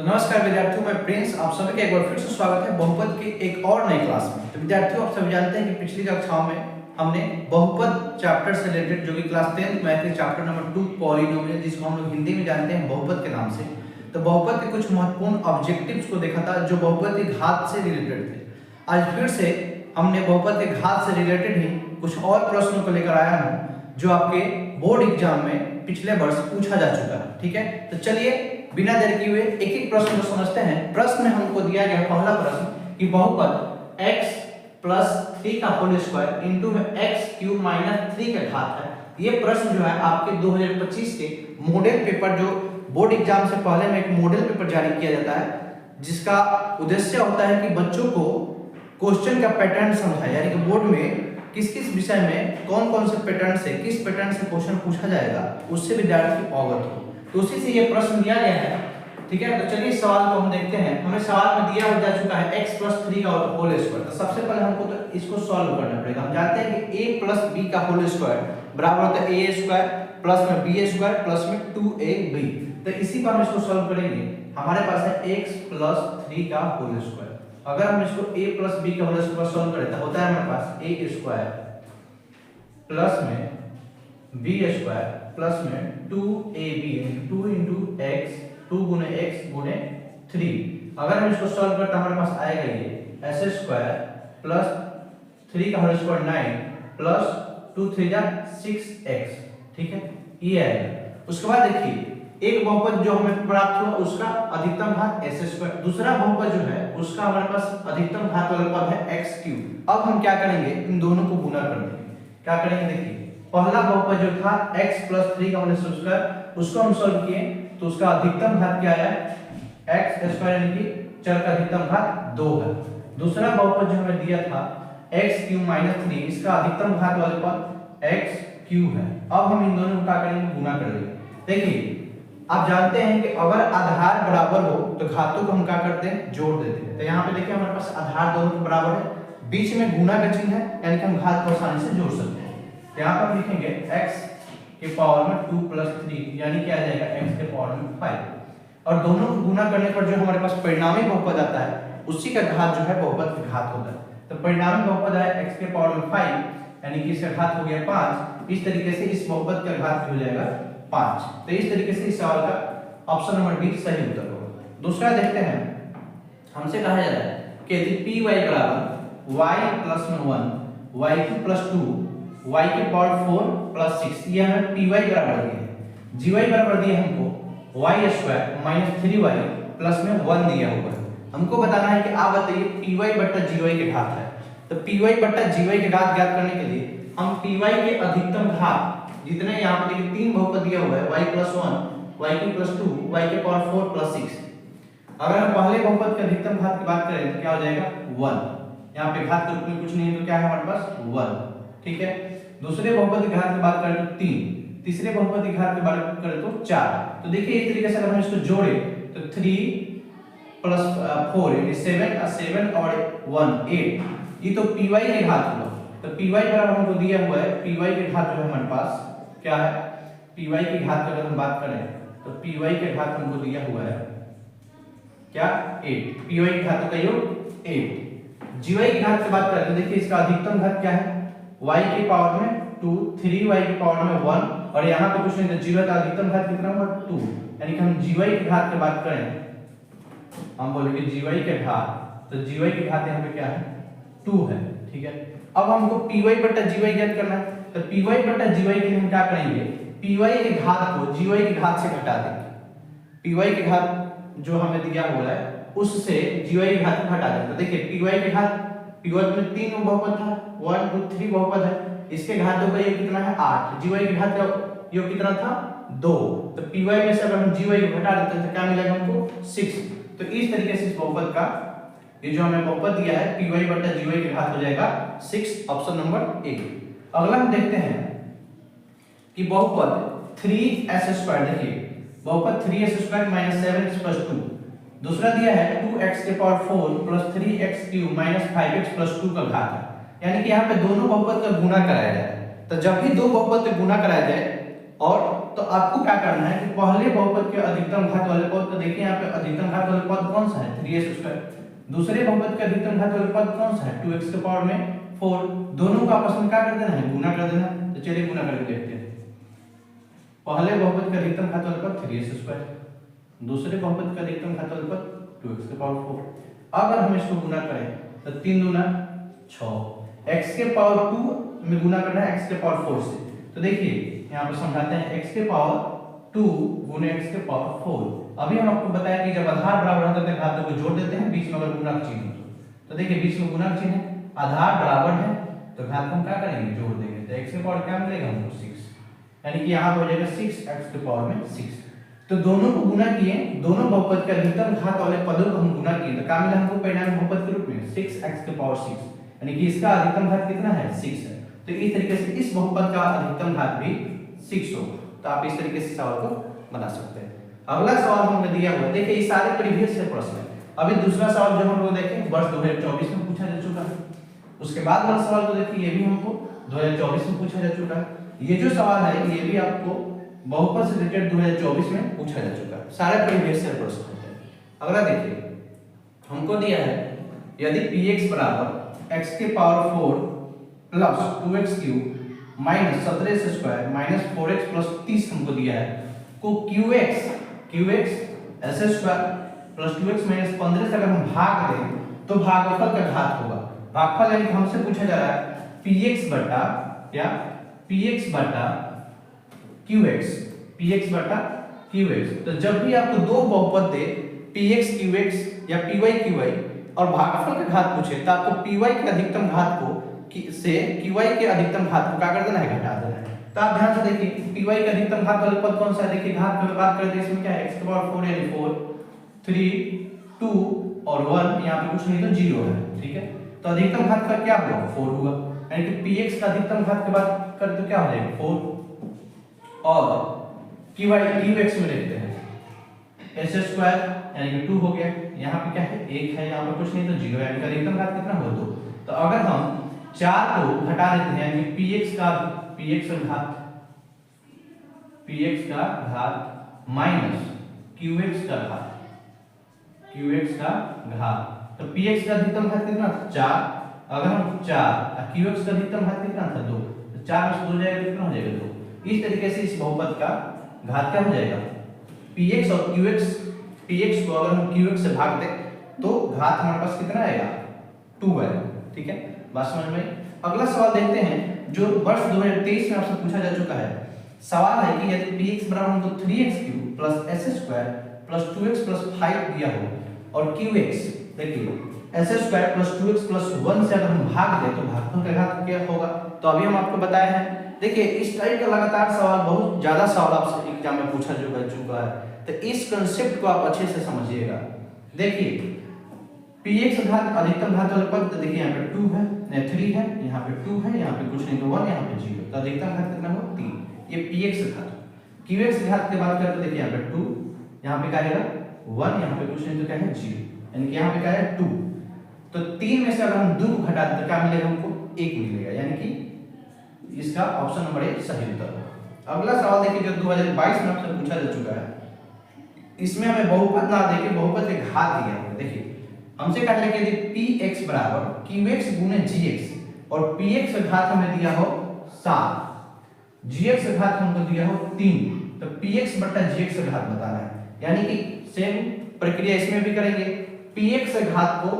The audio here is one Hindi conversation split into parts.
तो नमस्कार विद्यार्थियों, मैं प्रिंस आप सभी का एक बार फिर से स्वागत है बहुपद की एक और नई क्लास में। तो विद्यार्थियों, आप सभी जानते हैं कि पिछली कक्षाओं में हमने बहुपद चैप्टर से रिलेटेड जो कि क्लास 10th में थे चैप्टर नंबर 2 पॉलिनोमियल, जिसको हम लोग हिंदी में जानते हैं बहुपद के नाम से, तो बहुपद के कुछ महत्वपूर्ण ऑब्जेक्टिव्स को देखा था जो बहुपद के घात से रिलेटेड थे। आज फिर से हमने बहुपद के घात से रिलेटेड ही कुछ और प्रश्नों को लेकर आया हूँ जो आपके बोर्ड एग्जाम में पिछले वर्ष पूछा जा चुका है। ठीक है, तो चलिए बिना देर किए हुए एक एक प्रश्न को समझते हैं। प्रश्न में हमको दिया गया पहला प्रश्न कि बहुपद x प्लस 3 का होल स्क्वायर इंटू में x क्यूब माइनस 3 का घात है। ये प्रश्न जो है आपके 2025 के मॉडल पेपर, जो बोर्ड एग्जाम से पहले में एक मॉडल पेपर जारी किया जाता है, जिसका उद्देश्य होता है कि बच्चों को क्वेश्चन का पैटर्न समझाए, यानी कि बोर्ड में किस किस विषय में कौन कौन से पैटर्न से किस पैटर्न से क्वेश्चन पूछा जाएगा, उससे विद्यार्थी अवगत हो। तो उसी से ये प्रश्न दिया गया है। ठीक है, तो चलिए सवाल को हम देखते हैं। हमें सवाल में दिया हो जा चुका है x प्लस 3 का होल स्क्वायर। तो सबसे पहले हमको तो इसको सॉल्व करना पड़ेगा। हम जानते हैं कि a प्लस b का होल स्क्वायर बराबर होता है a स्क्वायर प्लस में b स्क्वायर प्लस में 2ab। तो इसी पर हम इसको सॉल्व करेंगे। हमारे पास है x प्लस 3 का होल स्क्वायर। अगर हम इसको a प्लस b का होल स्क्वायर सॉल्व करें तो होता है हमारे पास a स्क्वायर प्लस में b स्क्वायर प्लस में 2ab 2 इंटू x 2 गुने x गुने 3। अगर हम इसको सॉल्व करते हमारे पास आएगा ये s स्क्वायर प्लस 3 का होल स्क्वायर 9 प्लस 2 3 जा 6x। ठीक है, ये आएगा। उसके बाद देखिए एक बहुपद जो हमें प्राप्त हुआ उसका अधिकतम घात s स्क्वायर, दूसरा बहुपद जो है उसका हमारे पास अधिकतम घात वाला पद है x क्यूब। अब हम क्या करेंगे, इन दोनों को गुना कर देंगे। क्या करेंगे, देखिए पहला बहुपद जो था x प्लस 3 का होल स्क्वायर, उसको हम सॉल्व किए तो उसका अधिकतम घात क्या आया, x स्क्वायर, यानी कि चर का अधिकतम घात 2 है। दूसरा बहुपद जो हमें दिया था x क्यूब माइनस 3, इसका अधिकतम घात वाले पद x क्यूब है। अब हम इन दोनों को क्या करेंगे, गुना कर देंगे। देखिए आप जानते हैं कि अगर आधार बराबर हो तो घातों को हम क्या करते हैं, जोड़ देते हैं। तो यहाँ पे देखिए हमारे पास आधार दोनों के बराबर है, बीच में गुना का चिन्ह है, यानी कि हम घात को आसानी से जोड़ सकते हैं। यहाँ पर लिखेंगे x के पावर में 2 प्लस 3, यानी क्या आ जाएगा x के पावर में 5। और दोनों को गुना करने पर जो हमारे पास परिणामी बहुपद आता है उसी का घात जो है बहुपद का घात होता है। तो परिणामी बहुपद है x के पावर में 5, यानी कि इसका घात हो गया 5। इस तरीके से इस बहुपद का घात हो जाएगा 5। तो इस तरीके से इस सवाल का ऑप्शन नंबर बी सही उत्तर होगा। दूसरा देखते हैं, हमसे कहा जा रहा है कि यदि py बराबर y plus 1 y2 plus 2 y के पावर 4 प्लस 6, ये हमें py बराबर दिया है। gy बराबर दिया हमको y square minus 3y plus में 1 दिया हुआ है। हमको बताना है कि आप बताइए py बट्टा gy के घात है। तो py बट्टा gy के घात ज्ञात करने के लिए हम py के अधिकतम घात जितने यहाँ पर देखिए 3 बहुपद दिया हुआ है y plus 1 y2 plus 2 y के पावर 4 प्लस 6। अगर हम पहले बहुपद के अधिकतम घात की बात करें तो क्या हो जाएगा 1। यहाँ पे घात के रूप में कुछ नहीं है तो क्या है हमारे पास 1। ठीक है, दूसरे बहुपद की घात की बात करें तो 3, तीसरे बहुपद की घात की बात करें तो 4। तो देखिए इस तरीके से अगर हम इसको जोड़े तो 3 प्लस 4 यानी 7 और 1 8, ये तो py के घात हुआ। तो py बराबर हमको दिया हुआ है, py के घात जो है हमारे पास क्या है, py की घात की अगर हम बात करें तो py के घात हमको दिया हुआ है क्या 8, py की घातों का योग 8। gy की घात की बात करें तो देखिए इसका अधिकतम घात क्या है, y के पावर में 2 3y के पावर में 1, और यहाँ पे कुछ नहीं तो gy का अधिकतम घात कितना हुआ 2, यानी कि हम gy की घात की बात करें, हम बोलेंगे gy के घात, तो gy की घात यहाँ पे क्या है 2 है। ठीक है, अब हमको py बट्टा gy ज्ञात करना है। तो py बट्टा gy के लिए हम क्या करेंगे, py के घात को gy के घात से घटा देंगे। py के घात जो हमें दिया हुआ है उससे gy के घात को घटा देंगे। तो देखिए py के घात, py में 3 बहुपद था, 1 2 3 बहुपद है, इसके घातों का योग कितना है 8, gy के घात का योग कितना था 2। तो py में से अगर हम gy को घटा देते हैं तो क्या मिलेगा हमको 6। तो इस तरीके से इस बहुपद का ये जो हमें बहुपद दिया है py बट्टा gy के घात हो जाएगा 6, ऑप्शन नंबर ए। अगला हम देखते हैं कि बहुपद 3s स्क्वायर, देखिए बहुपद 3s square minus 7x plus 2, दूसरा दिया है 2x के power 4 plus 3x cube minus 5x plus 2 का घात है, यानी कि यहाँ पे दोनों बहुपद का गुना कराया जाए। तो जब भी दो बहुपद का गुना कराया जाए और तो आपको क्या करना है कि पहले बहुपद के अधिकतम घात वाले पद को देखिए, यहाँ पे अधिकतम घात वाले पद कौन सा है 3x²। दूसरे बहुपद के अधिकतम घात वाले पद कौन सा है 2x के पावर में 4। दोनों को आपस में क्या कर देना है, गुना कर देना। तो चलिए गुना करके देखते हैं। पहले बहुपद के अधिकतम घात वाले पद 3x², दूसरे बहुपद के अधिकतम घात वाले पद 2x के पावर 4। अगर हम इसको गुना करें तो 3 दूना 6, x के पावर 2 में गुना करना है x के पावर 4 से। तो देखिए यहाँ पर समझाते हैं x के पावर 2 गुने x के पावर 4। अभी हम आपको बताया कि जब आधार बराबर होता है तो घात को जोड़ देते हैं, बीच में अगर गुणा का चिन्ह हो तो देखिए बीच में गुणा का चिन्ह है, आधार बराबर है तो घात को हम क्या करेंगे, जोड़ देंगे। तो x के पावर क्या मिलेगा हमको 6, यानी कि यहाँ पे हो जाएगा 6x के पावर में 6। तो दोनों को गुना किए, दोनों बहुपद के अधिकतम घात वाले पदों को हम गुना किए तो क्या मिला हमको परिणाम बहुपद के रूप में 6x के पावर 6, यानी कि इसका अधिकतम घात कितना है 6 है। तो इस तरीके से इस बहुपद का अधिकतम घात भी 6 होगा। तो आप इस तरीके से सवाल को बना सकते हैं। अगला सवाल हमने दिया हुआ, देखिए ये सारे प्रीवियस से प्रश्न है। अभी दूसरा सवाल जो हम लोग देखें वर्ष 2024 में पूछा जा चुका है। उसके बाद वाला सवाल को देखिए, ये भी हमको 2024 में पूछा जा चुका है। ये जो सवाल है ये भी आपको बहुपद से रिलेटेड 2024 में पूछा जा चुका है। सारे प्रीवियस से प्रश्न होते हैं। अगला देखिए हमको दिया है यदि px बराबर x के power 4 plus 2x³ minus 17x² minus 4x plus 30 हमको दिया है को qx s² plus 2x minus 15 से अगर हम भाग दें तो भागफल का घात होगा। भागफल यानी कि हमसे पूछा जा रहा है px बटा या px बटा qx। तो जब भी आपको दो बहुपद दे px qx या py qy और भागफल का घात पूछे तो आपको py के अधिकतम घात को से qy के अधिकतम घात को क्या कर देना है, घटा देना है। तो आप ध्यान से देखिए py के अधिकतम घात वाले पद कौन सा है, देखिए घात की बात करते हैं इसमें क्या है x के पावर 4 यानी 4 3 2 और 1, यहाँ पे कुछ नहीं तो 0 है, ठीक है। तो अधिकतम घात का क्या होगा 4 होगा, यानी कि px का अधिकतम घात की बात करते तो क्या हो जाएगा 4 और qx में देखते हैं s² यानी कि 2 हो गया, यहाँ पे क्या है 1 है, यहाँ पे कुछ नहीं तो 0 है, यानी कि अधिकतम घात कितना हो 2। तो अगर हम 4 को घटा देते हैं यानी कि px का घात माइनस qx का घात, तो px का अधिकतम घात कितना 4, अगर हम 4 qx का अधिकतम घात कितना था 2, तो 4 में से 2 जाएगा कितना हो जाएगा 2। इस तरीके से इस बहुपद का घात क्या हो जाएगा px और qx, px को अगर हम qx से भाग दें तो घात हमारे पास कितना आएगा 2 आएगा, ठीक है। बात समझ में। अगला सवाल देखते हैं जो वर्ष 2023 में आपसे पूछा जा चुका है। सवाल है कि यदि px बराबर हमको 3x³ plus s² plus 2x plus 5 दिया हो और qx देखिए s² प्लस 2x प्लस 1 से अगर हम भाग दें तो भागफल का घात क्या होगा। तो अभी हम आपको बताए हैं। देखिए इस टाइप का लगातार सवाल बहुत ज्यादा सवाल आपसे एग्जाम में पूछा चुका है, तो इस कंसेप्ट को आप अच्छे से समझिएगा। देखिए px घात अधिकतम घात वाले पद, देखिए यहाँ पे 2 है, 3 है, यहाँ पे 2 है, यहाँ पे कुछ नहीं तो 1, यहाँ पे 0, तो अधिकतम घात कितना हो 3। ये px घात। qx घात की बात करें तो देखिए यहाँ पे 2, यहाँ पे क्या रहेगा 1, यहाँ पे कुछ नहीं तो क्या है 0, यानी कि यहाँ पे क्या है 2। तो 3 में से अगर हम 2 को घटा दें तो क्या मिलेगा हमको 1 मिलेगा, यानी कि इसका ऑप्शन नंबर 1 सही उत्तर होगा। अगला सवाल देखिए जो 2022 में आपसे पूछा जा चुका है। इसमें हमें बहुपद ना देके बहुपद के घात दिया है। देखिए हमसे कहा है कि यदि px बराबर qx गुने gx और px का घात हमें दिया हो 7, gx का घात हमको दिया हो 3, तो px बटा gx का घात बताना है। यानी कि सेम प्रक्रिया इसमें भी करेंगे, px के घात को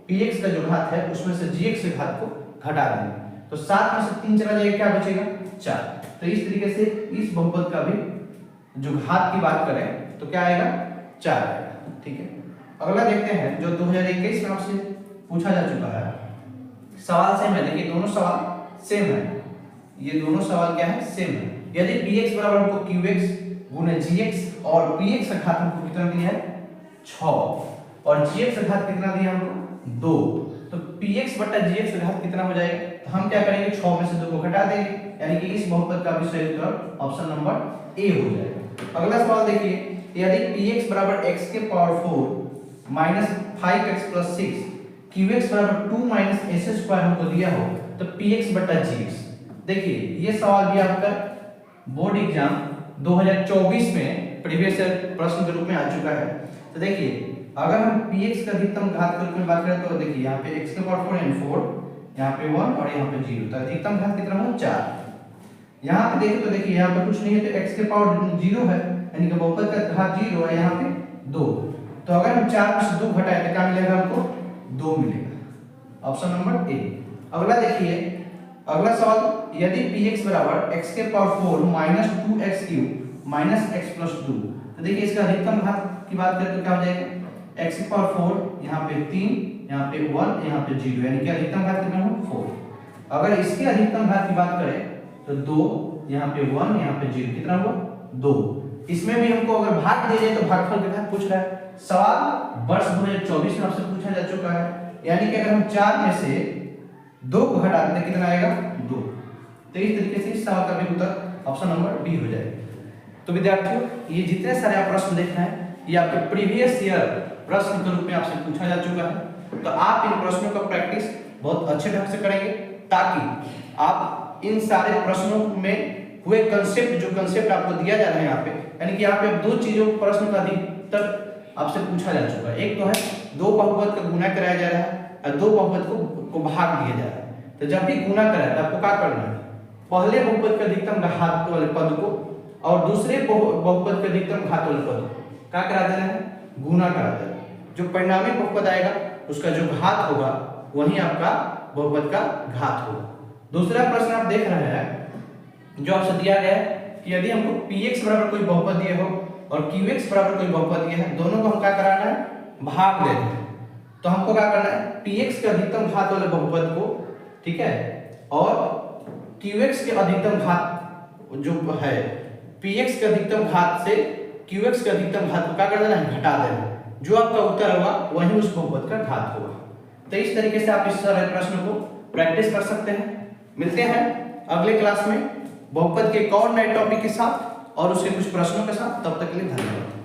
px का जो घात है उसमें से gx के घात को घटा देंगे, तो 7 में से 3 चला जाएगा, क्या बचेगा 4। तो इस तरीके से इस बहुपद का भी जो घात की बात करें तो क्या आएगा 4 आएगा, ठीक है। अगला देखते हैं जो 2021 में आपसे पूछा जा चुका है। सवाल सेम है, देखिए दोनों सवाल सेम है, ये दोनों सवाल क्या है सेम है। यदि px बराबर हमको qx गुने gx और px का घात हमको कितना दिया है 6 और gx का घात कितना दिया हमको 2, तो px बटा gx का घात कितना हो जाएगा, तो हम क्या करेंगे 6 में से 2 को घटा देंगे, यानी कि इस बहुपद का भी सही उत्तर ऑप्शन नंबर ए हो जाएगा। अगला सवाल देखिए यदि px बराबर x के power 4 minus 5x plus 6 qx बराबर 2 माइनस s² हमको दिया हो तो px बटा gx। देखिए ये सवाल भी आपका बोर्ड एग्जाम 2024 में प्रीवियस ईयर प्रश्न के रूप में आ चुका है। तो देखिए अगर हम px का अधिकतम घात के रूप में बात करें तो देखिए यहाँ पे x के पावर 4 and 4, यहाँ पे 1 और यहाँ पे 0, तो अधिकतम घात कितना हो 4। यहाँ पे देखें तो देखिए यहाँ पे कुछ नहीं है तो x के पावर 0 है, यानी कि बहुपद का घात 0 है, यहाँ पे 2, तो अगर हम 4 में से 2 घटाए तो क्या मिलेगा हमको 2 मिलेगा, ऑप्शन नंबर ए। अगला देखिए अगला सवाल, यदि px बराबर x के power 4 minus 2x cube minus x plus 2, तो देखिए इसका अधिकतम घात की बात करें तो क्या हो जाएगा x के पावर 4, यहाँ पे 3, यहाँ पे 1, यहाँ पे 0, यानी कि अधिकतम घात कितना हो 4। अगर इसके अधिकतम घात की बात करें तो 2, यहाँ पे 1, यहाँ पे 0, कितना हुआ 2। इसमें भी हमको अगर भाग दिया जाए तो भागफल के घात पूछ रहा है। सवाल वर्ष 2024 में आपसे पूछा जा चुका है, यानी कि अगर हम 4 में से 2 को हटा दें कितना आएगा 2। तो इस तरीके से इस सवाल का भी उत्तर ऑप्शन नंबर बी हो जाएगा। तो विद्यार्थियों ये जितने सारे आप प्रश्न देख रहे हैं ये आपके प्रीवियस ईयर प्रश्न के रूप में आपसे पूछा जा चुका है। तो आप इन प्रश्नों का प्रैक्टिस बहुत अच्छे ढंग से करेंगे ताकि आप इन सारे प्रश्नों में हुए कंसेप्ट, जो कंसेप्ट आपको दिया जा रहा है यहाँ पे, यानी कि यहाँ पे 2 चीजों प्रश्न का अधिकतर आपसे पूछा जा चुका है। एक तो है 2 बहुपद का गुना कराया जा रहा है और 2 बहुपद को भाग दिया जा रहा है। तो जब भी गुना कराए तो आपको क्या करना है, पहले बहुपद के अधिकतम घात वाले पद को और दूसरे बहुपद के अधिकतम घात वाले पद को क्या करा देना है, गुना करा देना। जो परिणामी बहुपद आएगा उसका जो घात होगा वही आपका बहुपद का घात होगा। दूसरा प्रश्न आप देख रहे हैं जो आपसे दिया गया है कि यदि हमको px बराबर कोई बहुपद दिए हो और qx बराबर कोई बहुपद दिया है, दोनों को हम क्या कराना है, भाग देना है। तो हमको क्या करना है, px के अधिकतम घात वाले बहुपद को, ठीक है, और qx के अधिकतम घात जो है, px के अधिकतम घात से qx के अधिकतम घात को क्या कर देना है, घटा देना। जो आपका उत्तर होगा वही उस बहुपद का घात होगा। तो इस तरीके से आप इस सारे प्रश्न को प्रैक्टिस कर सकते हैं। मिलते हैं अगले क्लास में बहुपद के एक और नए टॉपिक के साथ और उसके कुछ प्रश्नों के साथ। तब तक के लिए धन्यवाद।